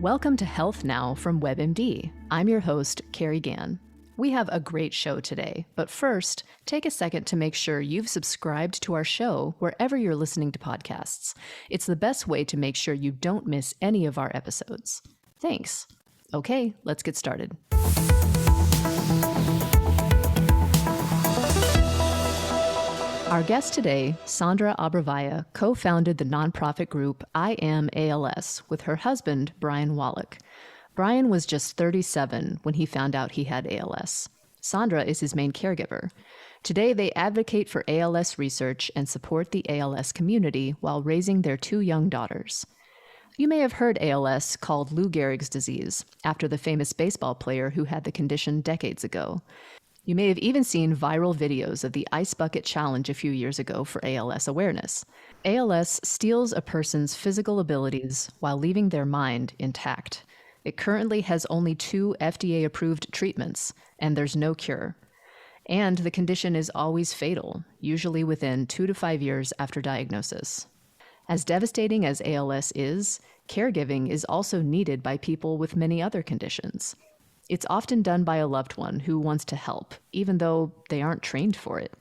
Welcome to Health Now from WebMD. I'm your host, Carrie Gann. We have a great show today, but first, take a second to make sure you've subscribed to our show wherever you're listening to podcasts. It's the best way to make sure you don't miss any of our episodes. Thanks. Okay, let's get started. Our guest today, Sandra Abravaya, co-founded the nonprofit group I Am ALS with her husband, Brian Wallach. Brian was just 37 when he found out he had ALS. Sandra is his main caregiver. Today, they advocate for ALS research and support the ALS community while raising their two young daughters. You may have heard ALS called Lou Gehrig's disease, after the famous baseball player who had the condition decades ago. You may have even seen viral videos of the Ice Bucket Challenge a few years ago for ALS awareness. ALS steals a person's physical abilities while leaving their mind intact. It currently has only 2 FDA-approved treatments, and there's no cure. And the condition is always fatal, usually within 2 to 5 years after diagnosis. As devastating as ALS is, caregiving is also needed by people with many other conditions. It's often done by a loved one who wants to help, even though they aren't trained for it.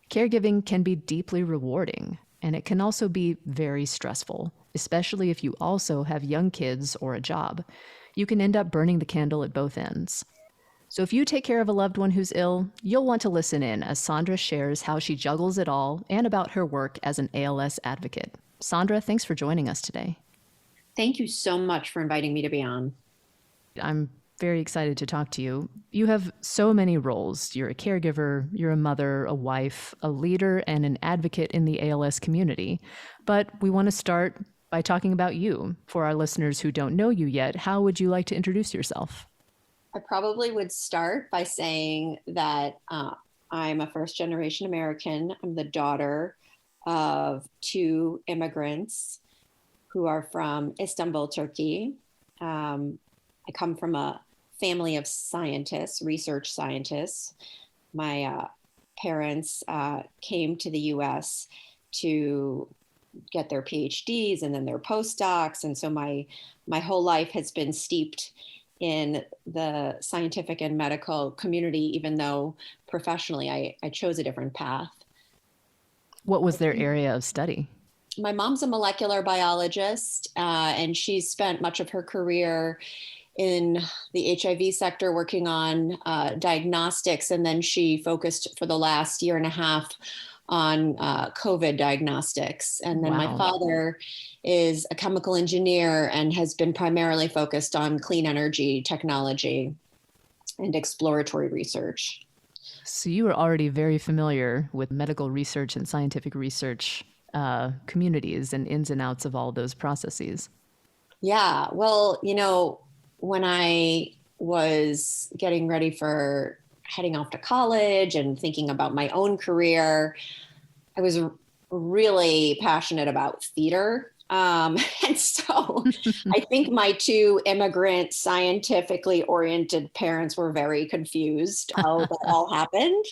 Caregiving can be deeply rewarding, and it can also be very stressful, especially if you also have young kids or a job. You can end up burning the candle at both ends. So if you take care of a loved one who's ill, you'll want to listen in as Sandra shares how she juggles it all and about her work as an ALS advocate. Sandra, thanks for joining us today. Thank you so much for inviting me to be on. I'm very excited to talk to you. You have so many roles. You're a caregiver, you're a mother, a wife, a leader, and an advocate in the ALS community. But we want to start by talking about you. For our listeners who don't know you yet, how would you like to introduce yourself? I probably would start by saying that I'm a first-generation American. I'm the daughter of 2 immigrants who are from Istanbul, Turkey. I come from a family of scientists, research scientists. My parents came to the U.S. to get their PhDs and then their postdocs. And so my whole life has been steeped in the scientific and medical community, even though professionally I chose a different path. What was their area of study? My mom's a molecular biologist, and she's spent much of her career in the HIV sector working on diagnostics. And then she focused for the last year and a half on COVID diagnostics. And then My father is a chemical engineer and has been primarily focused on clean energy technology and exploratory research. So you were already very familiar with medical research and scientific research communities and ins and outs of all those processes. Yeah, well, when I was getting ready for heading off to college and thinking about my own career, I was really passionate about theater. And so I think my 2 immigrant, scientifically oriented parents were very confused how that all happened.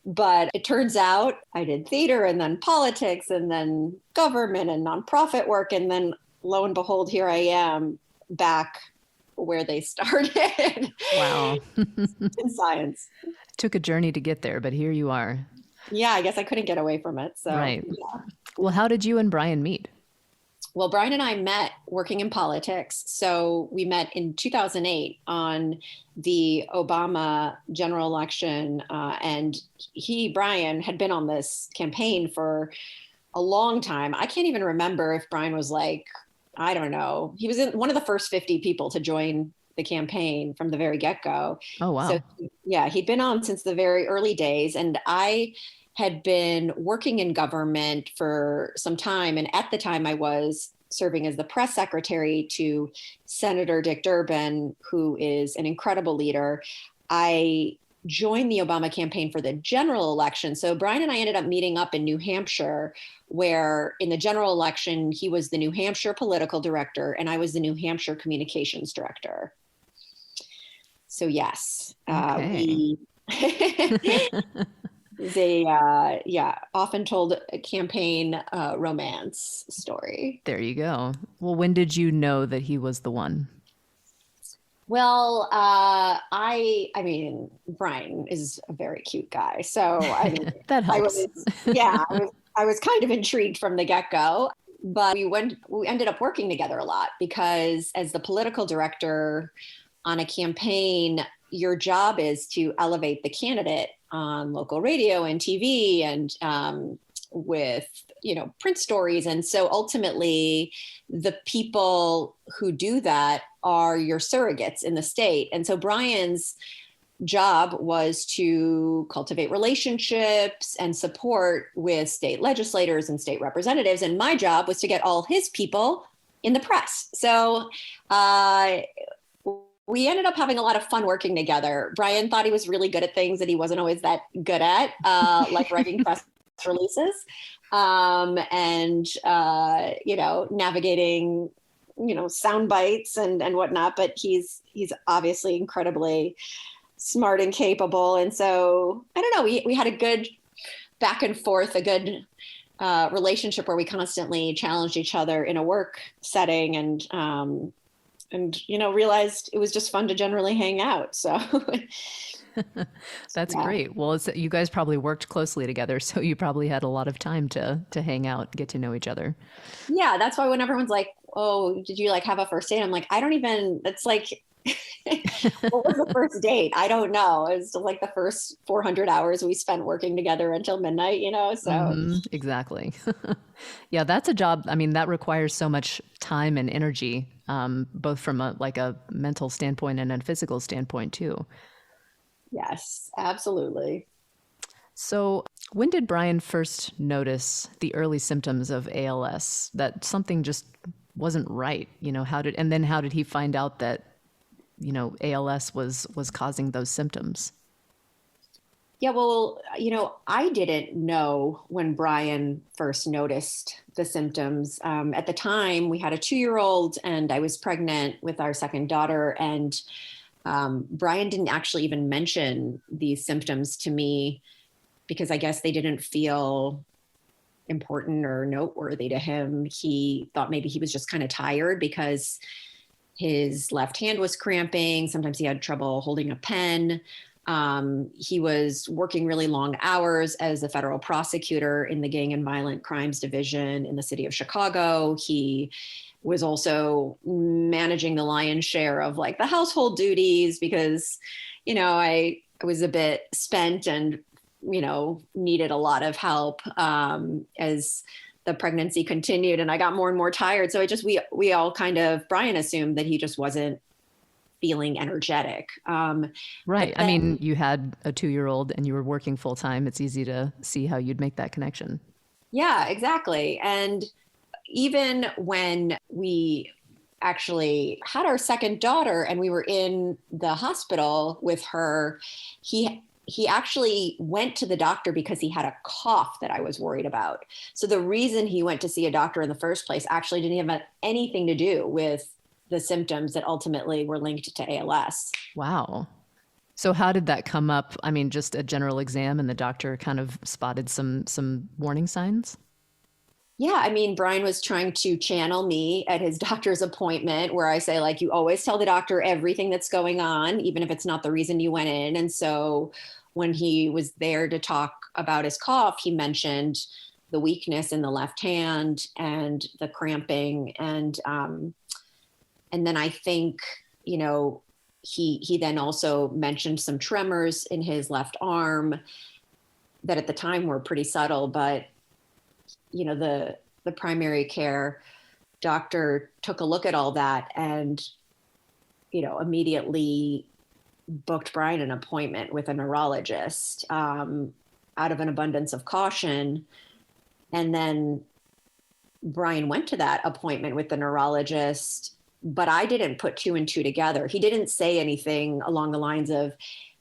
But it turns out I did theater and then politics and then government and nonprofit work. And then lo and behold, here I am back where they started. Wow. In science. Took a journey to get there, but here you are. Yeah, I guess I couldn't get away from it. So, right. Yeah. Well, how did you and Brian meet? Well, Brian and I met working in politics. So we met in 2008 on the Obama general election. And Brian, had been on this campaign for a long time. I can't even remember if Brian was I don't know. He was one of the first 50 people to join the campaign from the very get-go. Oh, wow. So, yeah, he'd been on since the very early days. And I had been working in government for some time. And at the time I was serving as the press secretary to Senator Dick Durbin, who is an incredible leader. I joined the Obama campaign for the general election. So Brian and I ended up meeting up in New Hampshire, where in the general election, he was the New Hampshire political director and I was the New Hampshire communications director. So yes, okay. Often told a campaign romance story. There you go. Well, when did you know that he was the one? Well, I mean, Brian is a very cute guy. So, I mean, That I helps. was, yeah, I was kind of intrigued from the get go, but we ended up working together a lot because as the political director on a campaign, your job is to elevate the candidate on local radio and TV and with print stories. And so ultimately, the people who do that are your surrogates in the state. And so Brian's job was to cultivate relationships and support with state legislators and state representatives. And my job was to get all his people in the press. So we ended up having a lot of fun working together. Brian thought he was really good at things that he wasn't always that good at, like writing press releases and navigating sound bites and whatnot. But he's obviously incredibly smart and capable. And so I don't know, we had a good back and forth, a good relationship where we constantly challenged each other in a work setting and realized it was just fun to generally hang out. So That's yeah. great. Well, you guys probably worked closely together, so you probably had a lot of time to hang out, get to know each other. Yeah, that's why when everyone's like, "Oh, did you like have a first date?" I'm like, I don't even. That's like, what was the first date? I don't know. It was like the first 400 hours we spent working together until midnight. So Exactly. Yeah, that's a job. I mean, that requires so much time and energy, both from a mental standpoint and a physical standpoint too. yes, absolutely. So, when did Brian first notice the early symptoms of ALS? That something just wasn't right. How did he find out that ALS was causing those symptoms? Yeah, well, I didn't know when Brian first noticed the symptoms. At the time, we had a 2-year-old, and I was pregnant with our second daughter. And Brian didn't actually even mention these symptoms to me because I guess they didn't feel important or noteworthy to him. He thought maybe he was just kind of tired because his left hand was cramping. Sometimes he had trouble holding a pen. He was working really long hours as a federal prosecutor in the Gang and Violent Crimes Division in the city of Chicago. He was also managing the lion's share of like the household duties because, I was a bit spent and, needed a lot of help as the pregnancy continued and I got more and more tired. So we all kind of, Brian assumed that he just wasn't feeling energetic. Right. I mean, you had a 2-year-old and you were working full time. It's easy to see how you'd make that connection. Yeah, exactly. And even when we actually had our second daughter and we were in the hospital with her, he actually went to the doctor because he had a cough that I was worried about. So the reason he went to see a doctor in the first place actually didn't have anything to do with the symptoms that ultimately were linked to ALS. Wow. So how did that come up? I mean, just a general exam and the doctor kind of spotted some warning signs? Yeah, I mean, Brian was trying to channel me at his doctor's appointment where I say, like, you always tell the doctor everything that's going on, even if it's not the reason you went in. And so when he was there to talk about his cough, he mentioned the weakness in the left hand and the cramping. And then I think, he then also mentioned some tremors in his left arm that at the time were pretty subtle, but the primary care doctor took a look at all that and, immediately booked Brian an appointment with a neurologist out of an abundance of caution. And then Brian went to that appointment with the neurologist, but I didn't put 2 and 2 together. He didn't say anything along the lines of,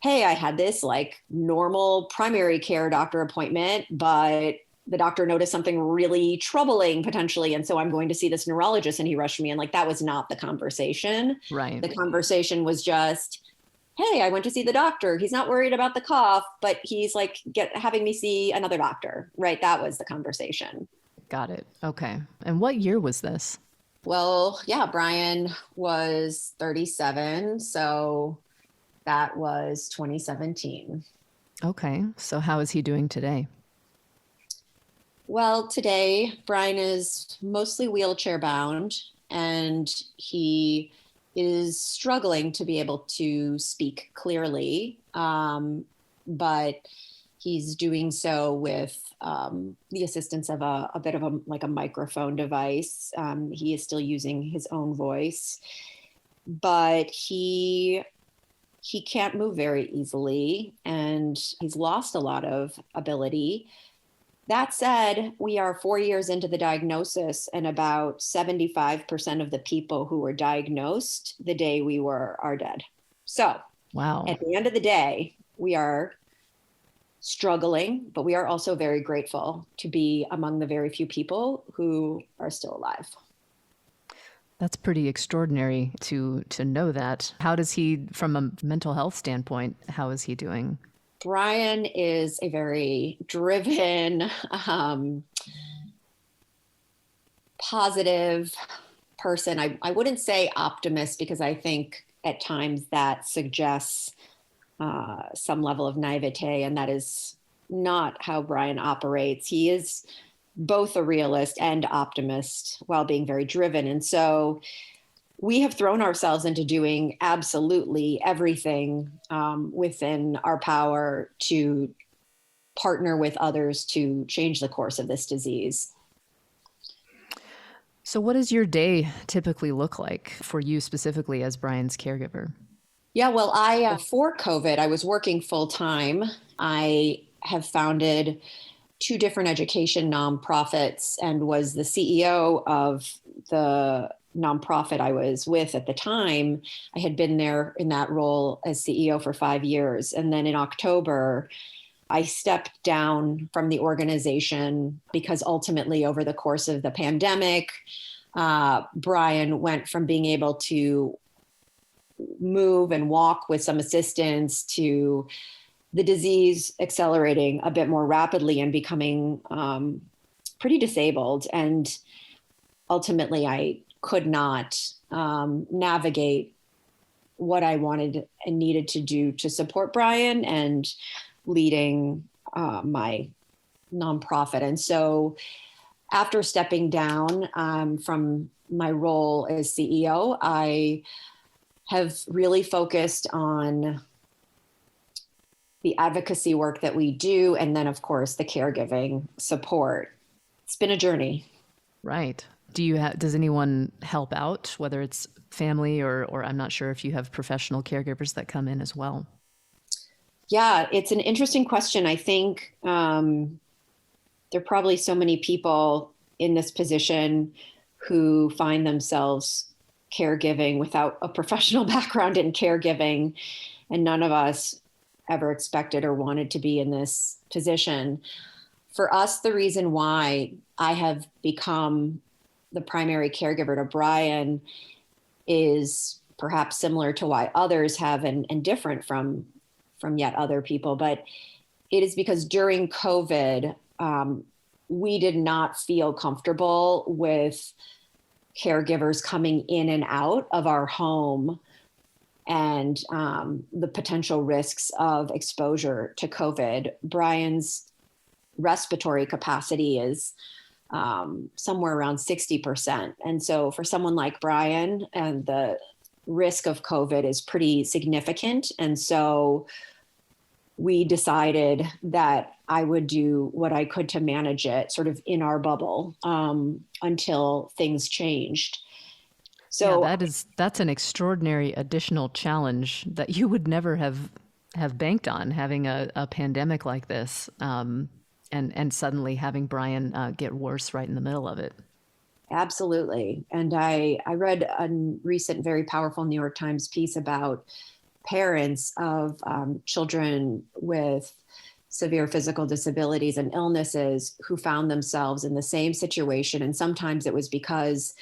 hey, I had this like normal primary care doctor appointment, but the doctor noticed something really troubling potentially. And so I'm going to see this neurologist and he rushed me. And like, that was not the conversation. Right. The conversation was just, hey, I went to see the doctor. He's not worried about the cough, but he's like having me see another doctor. Right. That was the conversation. Got it. Okay. And what year was this? Well, yeah, Brian was 37. So that was 2017. Okay. So how is he doing today? Well, today, Brian is mostly wheelchair bound and he is struggling to be able to speak clearly. But he's doing so with the assistance of a bit of a microphone device. He is still using his own voice, but he can't move very easily and he's lost a lot of ability. That said, we are 4 years into the diagnosis, and about 75% of the people who were diagnosed the day we were are dead. So Wow. at the end of the day, we are struggling, but we are also very grateful to be among the very few people who are still alive. That's pretty extraordinary to know that. How does he, from a mental health standpoint, how is he doing? Brian is a very driven, positive person. I wouldn't say optimist because I think at times that suggests some level of naivete, and that is not how Brian operates. He is both a realist and optimist while being very driven. And so we have thrown ourselves into doing absolutely everything within our power to partner with others to change the course of this disease. So, what does your day typically look like for you specifically as Brian's caregiver? Yeah, well, before COVID, I was working full time. I have founded two different education nonprofits and was the CEO of the nonprofit I was with at the time. I had been there in that role as CEO for 5 years. And then in October, I stepped down from the organization because ultimately, over the course of the pandemic, Brian went from being able to move and walk with some assistance to the disease accelerating a bit more rapidly and becoming pretty disabled. And ultimately, I could not navigate what I wanted and needed to do to support Brian and leading my nonprofit. And so after stepping down from my role as CEO, I have really focused on the advocacy work that we do, and then, of course, the caregiving support. It's been a journey. Right. Does anyone help out, whether it's family or I'm not sure if you have professional caregivers that come in as well? Yeah, it's an interesting question. I think there are probably so many people in this position who find themselves caregiving without a professional background in caregiving, and none of us ever expected or wanted to be in this position. For us, the reason why I have become the primary caregiver to Brian is perhaps similar to why others have and different from yet other people. But it is because during COVID, we did not feel comfortable with caregivers coming in and out of our home and the potential risks of exposure to COVID. Brian's respiratory capacity is somewhere around 60%. And so for someone like Brian, and the risk of COVID is pretty significant. And so we decided that I would do what I could to manage it sort of in our bubble until things changed. So yeah, that's an extraordinary additional challenge that you would never have banked on, having a pandemic like this, and suddenly having Brian get worse right in the middle of it. absolutely. And I read a recent, very powerful New York Times piece about parents of children with severe physical disabilities and illnesses who found themselves in the same situation. And sometimes it was because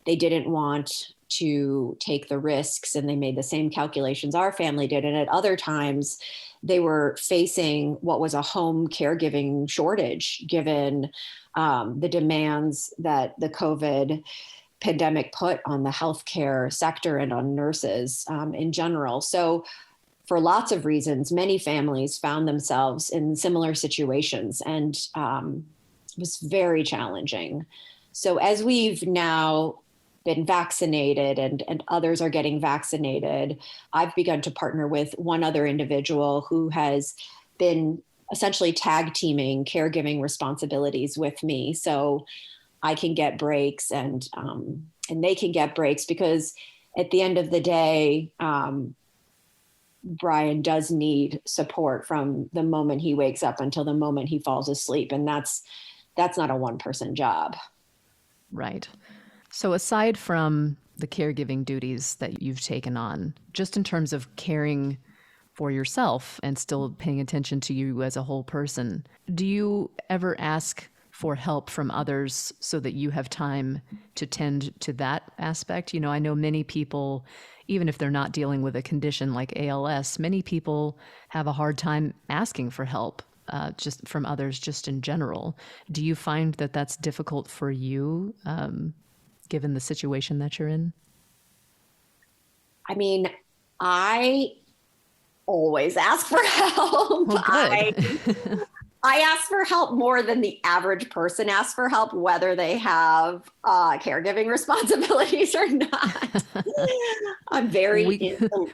they didn't want to take the risks and they made the same calculations our family did. And at other times, they were facing what was a home caregiving shortage, given the demands that the COVID pandemic put on the healthcare sector and on nurses in general. So for lots of reasons, many families found themselves in similar situations, and it was very challenging. So as we've now been vaccinated and others are getting vaccinated, I've begun to partner with one other individual who has been essentially tag teaming caregiving responsibilities with me. So I can get breaks and they can get breaks, because at the end of the day, Brian does need support from the moment he wakes up until the moment he falls asleep. And that's not a one-person job. Right. So aside from the caregiving duties that you've taken on, just in terms of caring for yourself and still paying attention to you as a whole person, do you ever ask for help from others so that you have time to tend to that aspect? You know, I know many people, even if they're not dealing with a condition like ALS, many people have a hard time asking for help, just from others, just in general. Do you find that that's difficult for you, given the situation that you're in? I mean, I always ask for help. Well, good. I ask for help more than the average person asks for help, whether they have caregiving responsibilities or not. I'm very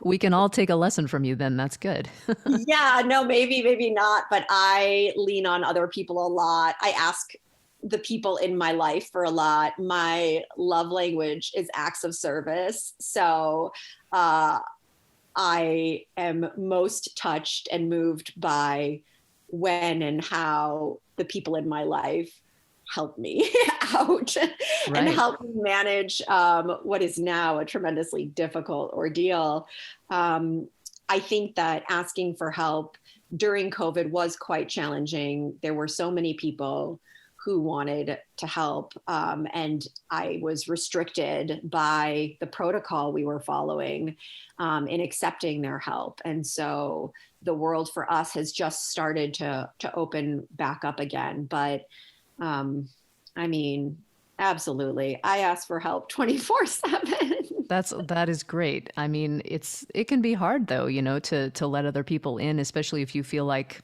we can all take a lesson from you then. That's good. Yeah, no, maybe not, but I lean on other people a lot. I ask the people in my life for a lot. My love language is acts of service. So I am most touched and moved by when and how the people in my life help me out and help me manage what is now a tremendously difficult ordeal. I think that asking for help during COVID was quite challenging. There were so many people who wanted to help, and I was restricted by the protocol we were following in accepting their help. And so the world for us has just started to open back up again. But I mean, absolutely, I ask for help 24/7. That is great. I mean, it can be hard though, you know, to let other people in, especially if you feel like,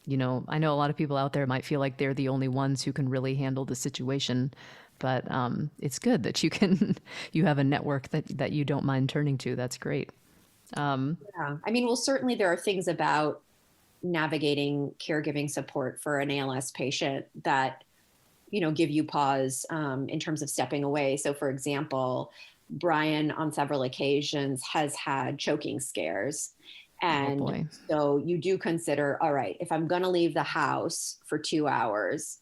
you know, I know a lot of people out there might feel like they're the only ones who can really handle the situation, but it's good that you have a network that you don't mind turning to. That's great. Yeah. I mean, well, certainly there are things about navigating caregiving support for an ALS patient that, you know, give you pause in terms of stepping away. So for example, Brian on several occasions has had choking scares. And so you do consider, all right, if I'm going to leave the house for 2 hours,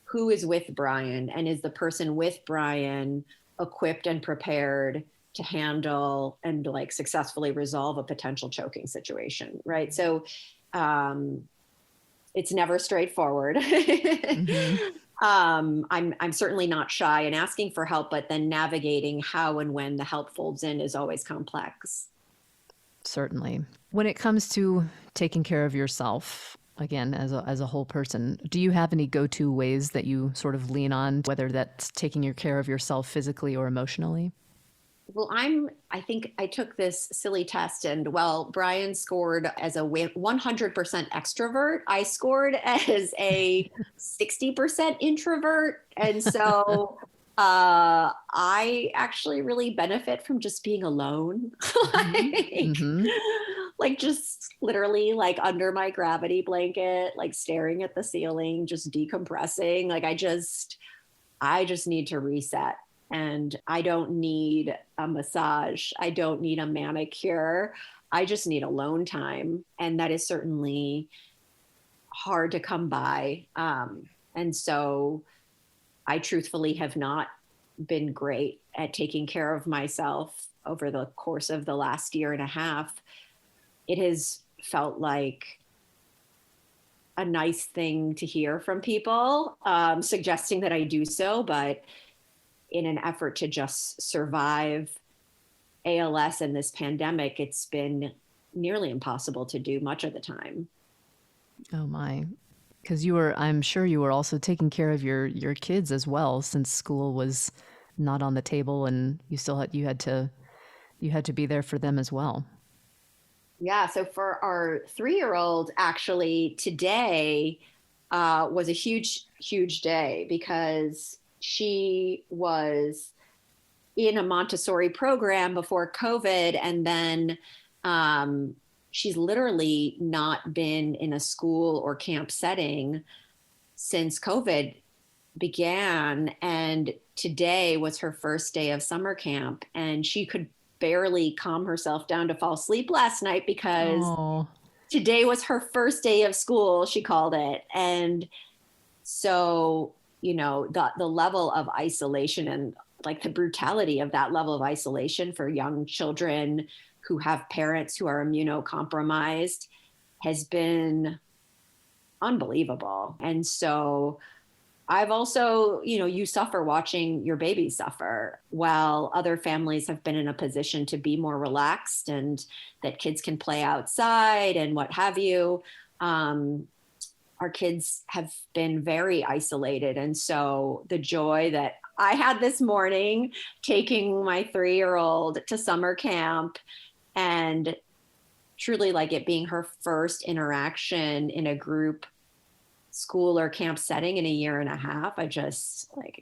who is with Brian? And is the person with Brian equipped and prepared to handle and like successfully resolve a potential choking situation? Right. So it's never straightforward. Mm-hmm. I'm certainly not shy in asking for help, but then navigating how and when the help folds in is always complex. Certainly. When it comes to taking care of yourself, again, as a whole person, do you have any go-to ways that you sort of lean on, whether that's taking care of yourself physically or emotionally? Well, I think I took this silly test, and well, Brian scored as a 100% extrovert. I scored as a 60% introvert. And so I actually really benefit from just being alone. Like just literally like under my gravity blanket, like staring at the ceiling, just decompressing. Like I just need to reset. And I don't need a massage. I don't need a manicure. I just need alone time. And that is certainly hard to come by. And so I truthfully have not been great at taking care of myself over the course of the last year and a half. It has felt like a nice thing to hear from people, suggesting that I do so, but in an effort to just survive ALS and this pandemic, it's been nearly impossible to do much of the time. Oh my. Because I'm sure you were also taking care of your kids as well, since school was not on the table, and you had to be there for them as well. Yeah. So for our 3-year-old, actually, today was a huge, huge day because she was in a Montessori program before COVID. And then she's literally not been in a school or camp setting since COVID began. And today was her first day of summer camp. And she could barely calm herself down to fall asleep last night because Oh, today was her first day of school, she called it. And so, the level of isolation and like the brutality of that level of isolation for young children who have parents who are immunocompromised has been unbelievable. And so I've also, you suffer watching your baby suffer while other families have been in a position to be more relaxed and that kids can play outside and what have you. Our kids have been very isolated. And so the joy that I had this morning taking my 3-year-old to summer camp and truly like it being her first interaction in a group school or camp setting in a year and a half. I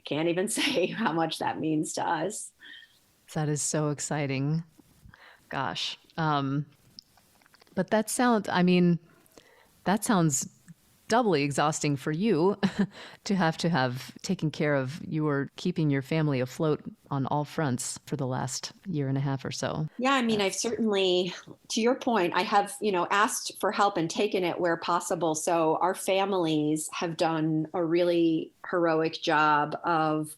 can't even say how much that means to us. that is so exciting. Gosh. But that sounds doubly exhausting for you to have taken care of. You were keeping your family afloat on all fronts for the last year and a half or so. Yeah, I've certainly, to your point, I have, asked for help and taken it where possible. So our families have done a really heroic job of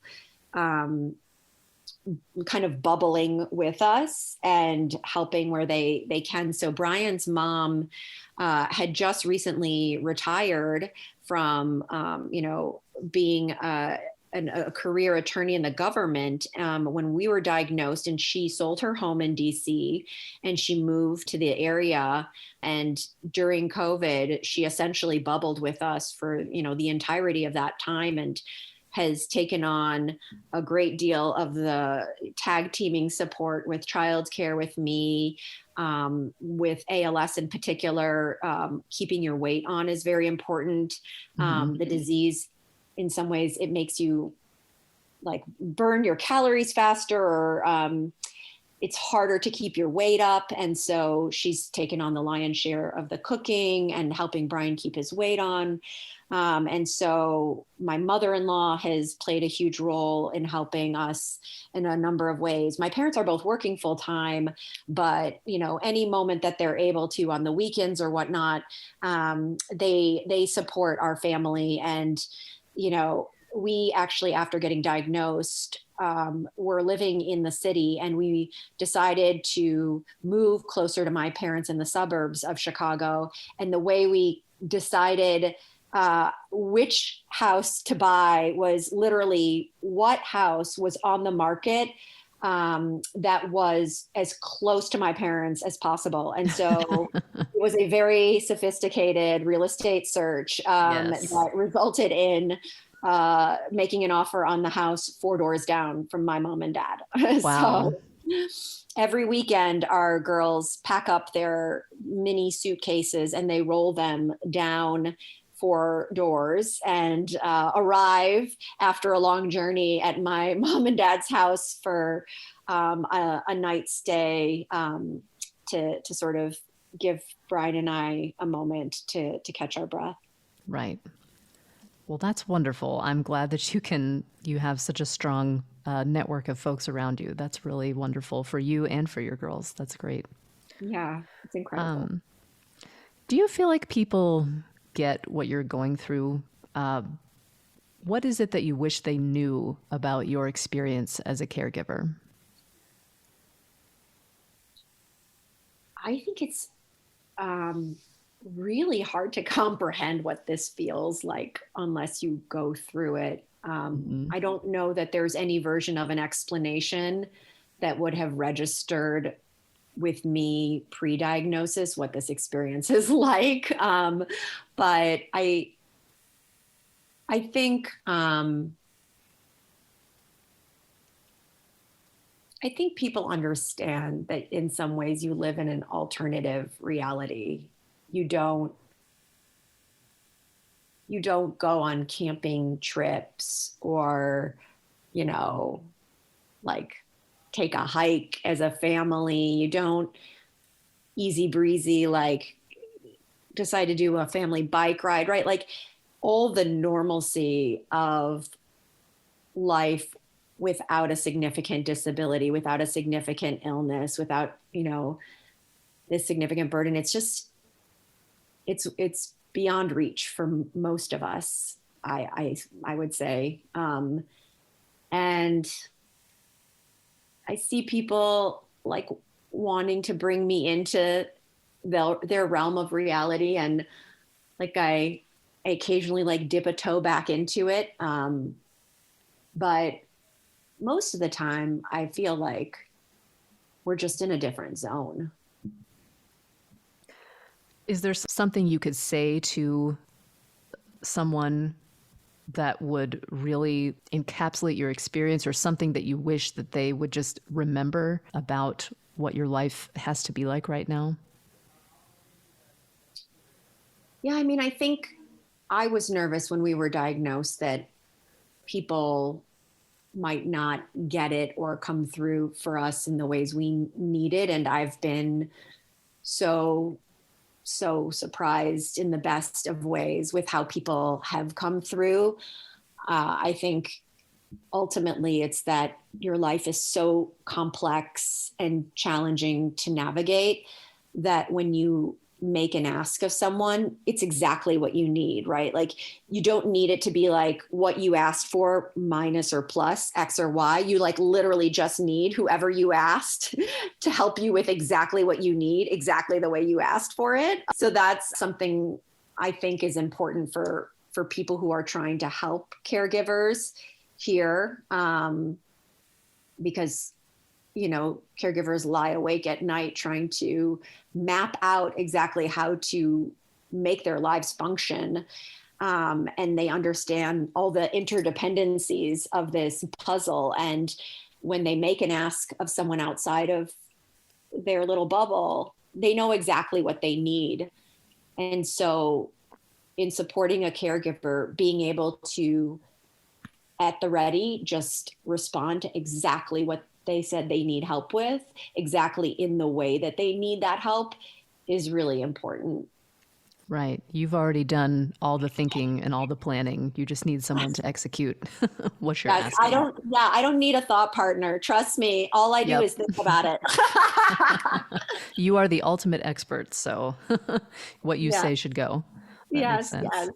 kind of bubbling with us and helping where they can. So Brian's mom had just recently retired from, being a career attorney in the government when we were diagnosed, and she sold her home in DC and she moved to the area. And during COVID, she essentially bubbled with us for, the entirety of that time, and has taken on a great deal of the tag teaming support with childcare with me, with ALS in particular. Keeping your weight on is very important. The disease, in some ways, it makes you like burn your calories faster, or it's harder to keep your weight up. And so she's taken on the lion's share of the cooking and helping Brian keep his weight on. And so my mother-in-law has played a huge role in helping us in a number of ways. My parents are both working full time, but any moment that they're able to on the weekends or whatnot, they support our family. And, we actually, after getting diagnosed, were living in the city, and we decided to move closer to my parents in the suburbs of Chicago. And the way we decided which house to buy was literally what house was on the market that was as close to my parents as possible. And so it was a very sophisticated real estate search Yes. that resulted in making an offer on the house 4 doors down from my mom and dad. Wow. So every weekend, our girls pack up their mini suitcases and they roll them down 4 doors and arrive after a long journey at my mom and dad's house for a night stay to sort of give Brian and I a moment to catch our breath. Right. Well, that's wonderful. I'm glad that you have such a strong network of folks around you. That's really wonderful for you and for your girls. That's great. Yeah, it's incredible. Do you feel like people get what you're going through? What is it that you wish they knew about your experience as a caregiver? I think it's really hard to comprehend what this feels like unless you go through it. I don't know that there's any version of an explanation that would have registered with me pre-diagnosis what this experience is like. But I think I think people understand that in some ways you live in an alternative reality. You don't you don't go on camping trips or, you know, like take a hike as a family. You don't easy breezy like decide to do a family bike ride, right? Like all the normalcy of life without a significant disability, without a significant illness, without, this significant burden. It's just, it's beyond reach for most of us. I would say. And I see people like wanting to bring me into their realm of reality. And like, I occasionally like dip a toe back into it. But most of the time I feel like we're just in a different zone. Is there something you could say to someone that would really encapsulate your experience, or something that you wish that they would just remember about what your life has to be like right now? Yeah, I mean, I think I was nervous when we were diagnosed that people might not get it or come through for us in the ways we needed. And I've been so surprised in the best of ways with how people have come through. I think ultimately it's that your life is so complex and challenging to navigate that when you make an ask of someone, it's exactly what you need, right? Like you don't need it to be like what you asked for minus or plus X or Y. You like literally just need whoever you asked to help you with exactly what you need, exactly the way you asked for it. So that's something I think is important for people who are trying to help caregivers here, because caregivers lie awake at night trying to map out exactly how to make their lives function. And they understand all the interdependencies of this puzzle. And when they make an ask of someone outside of their little bubble, they know exactly what they need. And so in supporting a caregiver, being able to, at the ready, just respond to exactly what they said they need help with, exactly in the way that they need that help, is really important. Right. You've already done all the thinking and all the planning. You just need someone to execute what you're Yes, asking. I don't need a thought partner. Trust me. All I do Yep. is think about it. You are the ultimate expert, so what you Yeah. say should go. That makes Yes. sense. Yes.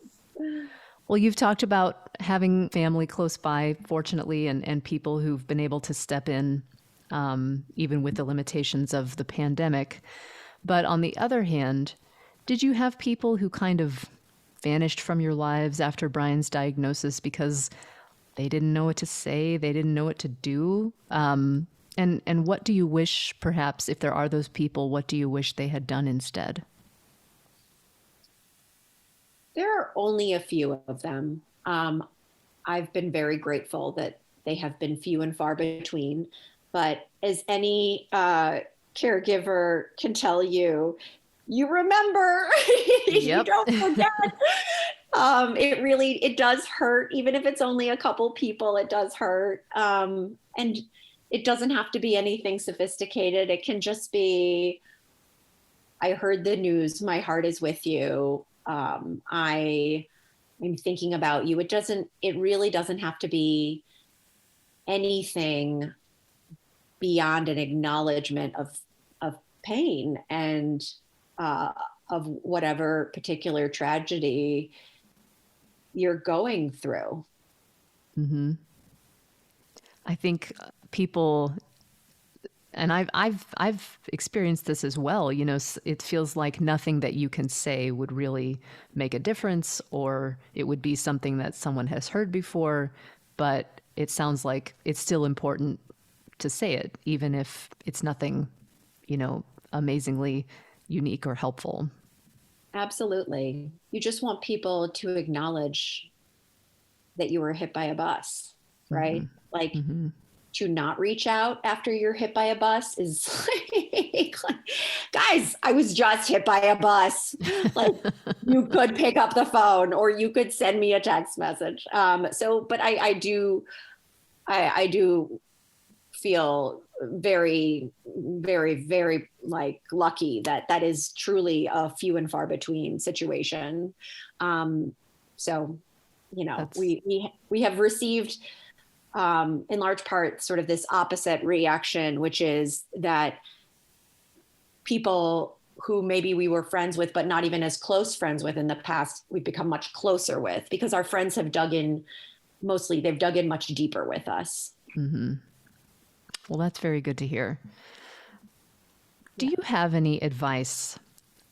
Well, you've talked about having family close by, fortunately, and people who've been able to step in, even with the limitations of the pandemic. But on the other hand, did you have people who kind of vanished from your lives after Brian's diagnosis because they didn't know what to say, they didn't know what to do? And what do you wish, perhaps, if there are those people, what do you wish they had done instead? There are only a few of them. I've been very grateful that they have been few and far between. But as any caregiver can tell you, you remember, you Yep. don't forget. It does hurt, even if it's only a couple people, it does hurt. And it doesn't have to be anything sophisticated. It can just be, I heard the news, my heart is with you. I'm thinking about you. It really doesn't have to be anything beyond an acknowledgement of pain and of whatever particular tragedy you're going through. Mm-hmm. I think people, and I've experienced this as well. It feels like nothing that you can say would really make a difference, or it would be something that someone has heard before. But it sounds like it's still important to say it, even if it's nothing, amazingly unique or helpful. Absolutely. You just want people to acknowledge that you were hit by a bus, right? Mm-hmm. Like Mm-hmm. to not reach out after you're hit by a bus is like, guys, I was just hit by a bus. Like, you could pick up the phone or you could send me a text message. But I do feel very, very, very like lucky that is truly a few and far between situation. So, we have received, in large part, sort of this opposite reaction, which is that people who maybe we were friends with, but not even as close friends with in the past, we've become much closer with, because our friends have dug in much deeper with us. Mm-hmm. Well, that's very good to hear. Do you have any advice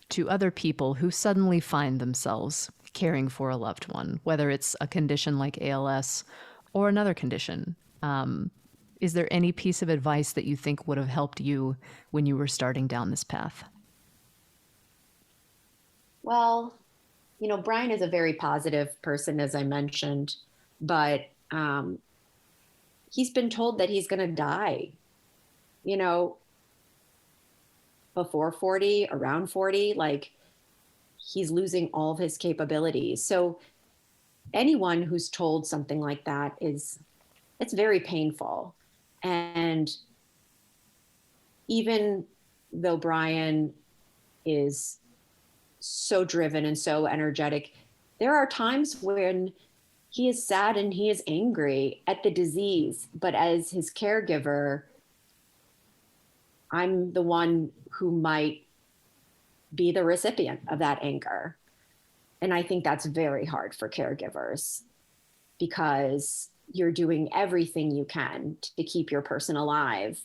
to other people who suddenly find themselves caring for a loved one, whether it's a condition like ALS or another condition? Is there any piece of advice that you think would have helped you when you were starting down this path? Well, Brian is a very positive person, as I mentioned, but he's been told that he's going to die, before 40, around 40, like he's losing all of his capabilities. So anyone who's told something like that it's very painful. And even though Brian is so driven and so energetic, there are times when he is sad and he is angry at the disease. But as his caregiver, I'm the one who might be the recipient of that anger. And I think that's very hard for caregivers, because you're doing everything you can to keep your person alive.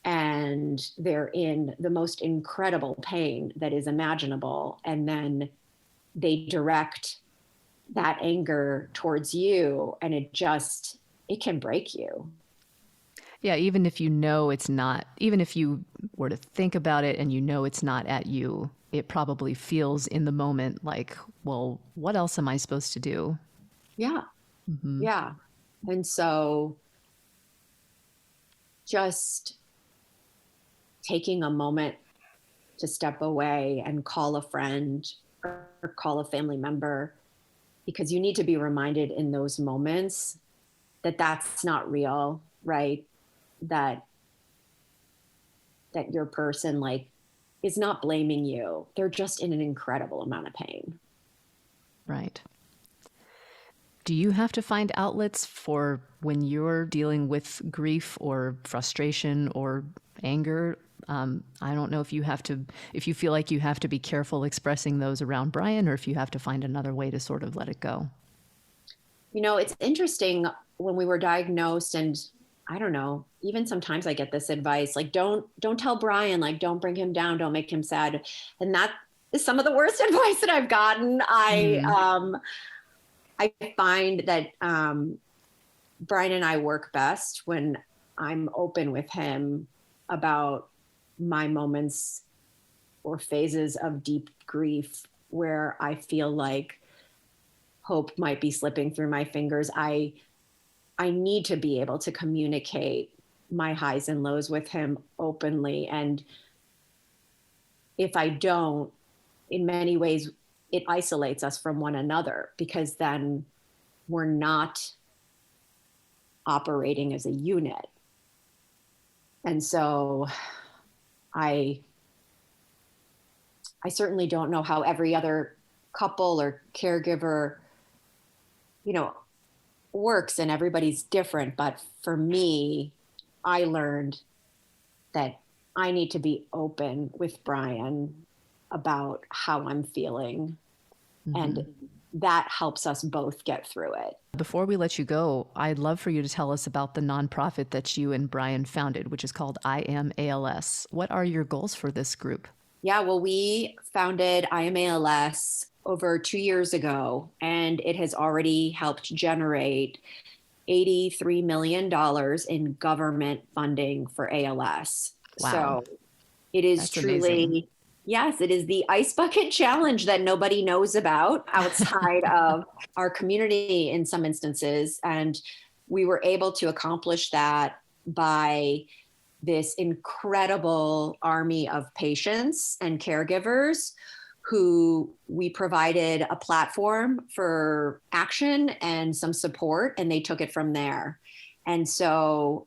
And they're in the most incredible pain that is imaginable. And then they direct that anger towards you, and it can break you. Yeah, even if it's not, even if you were to think about it and it's not at you, it probably feels in the moment like, well, what else am I supposed to do? Yeah. Mm-hmm. Yeah. And so just taking a moment to step away and call a friend or call a family member, because you need to be reminded in those moments that that's not real, right? That your person is not blaming you. They're just in an incredible amount of pain. Right. Do you have to find outlets for when you're dealing with grief or frustration or anger? I don't know if you feel like you have to be careful expressing those around Brian, or if you have to find another way to sort of let it go. It's interesting, when we were diagnosed, and I don't know, even sometimes I get this advice, like, don't tell Brian, like, don't bring him down, don't make him sad. And that is some of the worst advice that I've gotten. I find that Brian and I work best when I'm open with him about my moments or phases of deep grief where I feel like hope might be slipping through my fingers. I need to be able to communicate my highs and lows with him openly. And if I don't, in many ways, it isolates us from one another, because then we're not operating as a unit. And so I certainly don't know how every other couple or caregiver, works, and everybody's different. But for me, I learned that I need to be open with Brian about how I'm feeling. Mm-hmm. And that helps us both get through it. Before we let you go, I'd love for you to tell us about the nonprofit that you and Brian founded, which is called Am ALS. What are your goals for this group? Yeah, well, we founded Am ALS over 2 years ago, and it has already helped generate $83 million in government funding for ALS. Wow. So it is That's truly amazing. Yes, it is the ice bucket challenge that nobody knows about outside of our community in some instances. And we were able to accomplish that by this incredible army of patients and caregivers who we provided a platform for action and some support, and they took it from there. And so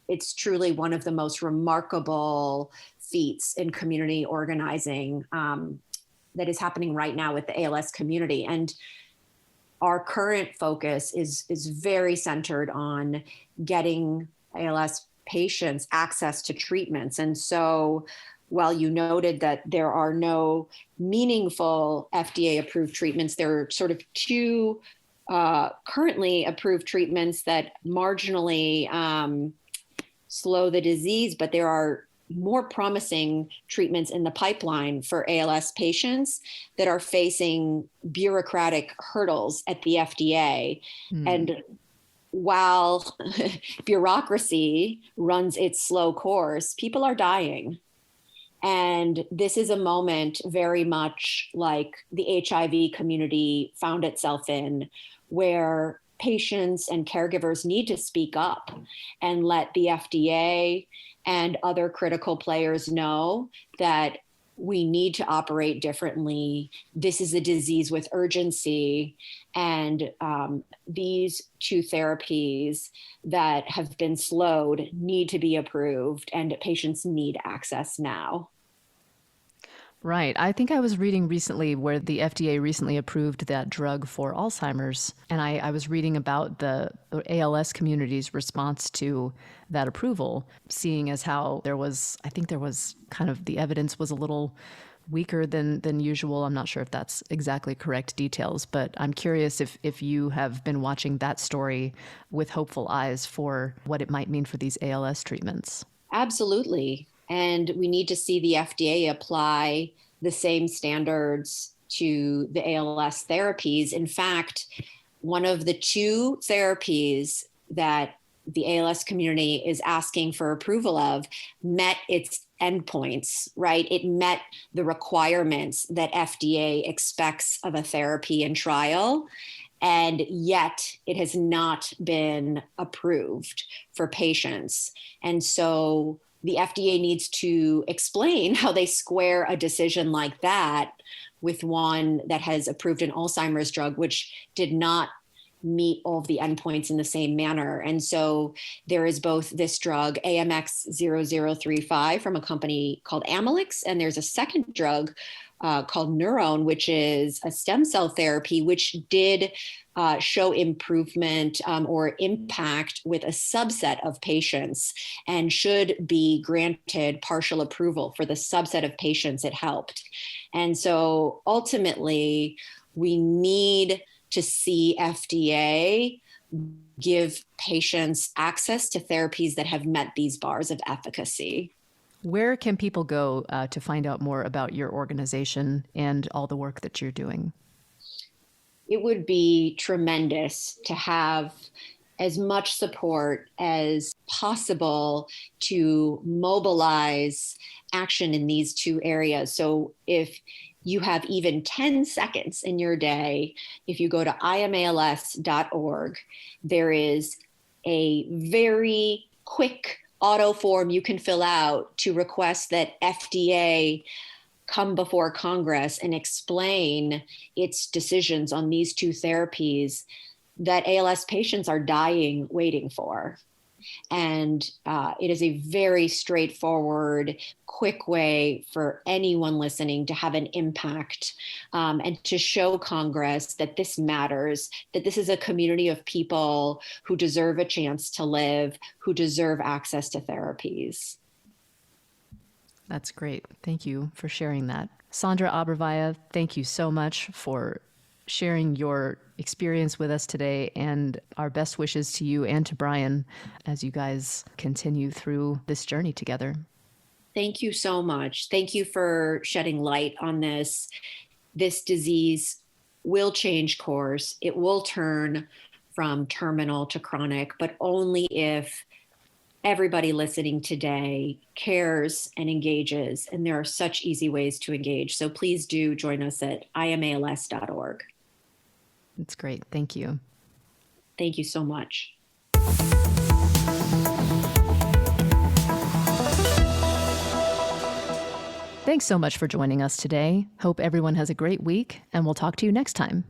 it's truly one of the most remarkable feats in community organizing that is happening right now with the ALS community. And our current focus is very centered on getting ALS patients access to treatments. And so while you noted that there are no meaningful FDA approved treatments, there are sort of two currently approved treatments that marginally slow the disease, but there are more promising treatments in the pipeline for ALS patients that are facing bureaucratic hurdles at the FDA. And while bureaucracy runs its slow course, people are dying. And this is a moment very much like the HIV community found itself in, where patients and caregivers need to speak up and let the FDA and other critical players know that we need to operate differently. This is a disease with urgency. And these two therapies that have been slowed need to be approved, and patients need access now. Right. I think I was reading recently where the FDA recently approved that drug for Alzheimer's. And I was reading about the ALS community's response to that approval, seeing as how I think there was kind of the evidence was a little weaker than usual. I'm not sure if that's exactly correct details, but I'm curious if you have been watching that story with hopeful eyes for what it might mean for these ALS treatments. Absolutely. And we need to see the FDA apply the same standards to the ALS therapies. In fact, one of the two therapies that the ALS community is asking for approval of met its endpoints, right? It met the requirements that FDA expects of a therapy and trial. And yet it has not been approved for patients. And so the FDA needs to explain how they square a decision like that with one that has approved an Alzheimer's drug, which did not meet all of the endpoints in the same manner. And so there is both this drug, AMX0035, from a company called Am ALS, and there's a second drug called Neuron, which is a stem cell therapy, which did show improvement or impact with a subset of patients and should be granted partial approval for the subset of patients it helped. And so ultimately, we need to see FDA give patients access to therapies that have met these bars of efficacy. Where can people go to find out more about your organization and all the work that you're doing? It would be tremendous to have as much support as possible to mobilize action in these two areas. So if you have even 10 seconds in your day, if you go to iamals.org, there is a very quick auto form you can fill out to request that FDA come before Congress and explain its decisions on these two therapies that ALS patients are dying waiting for. And it is a very straightforward, quick way for anyone listening to have an impact and to show Congress that this matters, that this is a community of people who deserve a chance to live, who deserve access to therapies. That's great. Thank you for sharing that. Sandra Abrevaya, thank you so much for sharing your experience with us today, and our best wishes to you and to Brian as you guys continue through this journey together. Thank you so much. Thank you for shedding light on this. This disease will change course. It will turn from terminal to chronic, but only if everybody listening today cares and engages. And there are such easy ways to engage. So please do join us at iamals.org. That's great. Thank you. Thank you so much. Thanks so much for joining us today. Hope everyone has a great week, and we'll talk to you next time.